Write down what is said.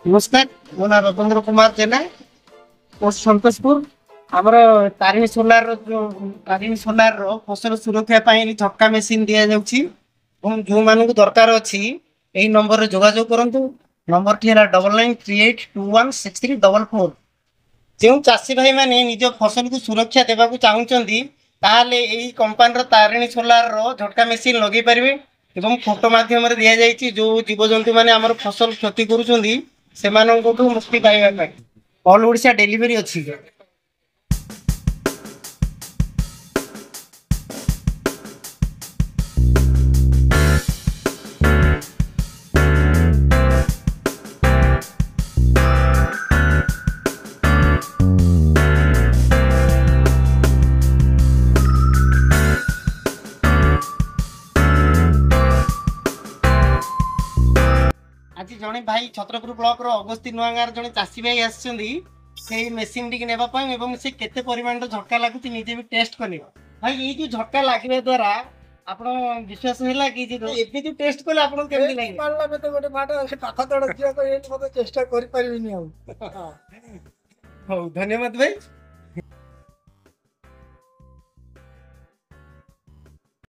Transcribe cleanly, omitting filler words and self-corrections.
नमस्कार मो ना रतन्द्र कुमार जेना पोस्ट संतोषपुर आमर तारिणी सोलार तारिणी सोलार फसल सुरक्षा पाई झटका मेसीन दि जाउछि जो मान दरकार अच्छी यही नंबर जोगाजोग करूँ। नंबर टी है 9938216344। जो चाषी भाई मैंने निज फसल को सुरक्षा देवाक चाहूँगी ताहले यही कंपानी तारिणी सोलार झटका मेसीन लगे पारे एवं फोटो माध्यम दि जाइए जो जीवजंतु मैंने आम फसल क्षति करुँच से मुक्ति पाइबा ऑल ओडिशा डेलीवरी अच्छी। आज जड़े भाई छत्रपुर ब्लॉक अगस्ती नुआ गाँव जड़े चाषी भाई आसी मेसीन टी नापी से केते परिमाण झटका लगुच निजे भी टेस्ट कर भाई ये जो झटका लगे द्वारा आप विश्वास है कि एबे जो टेस्ट कले आपन केमती लागे मारला में तो गोटे माटा से पाखा तड़ जिया को ये मते चेष्टा करि परिबिनी हो धन्यवाद भाई।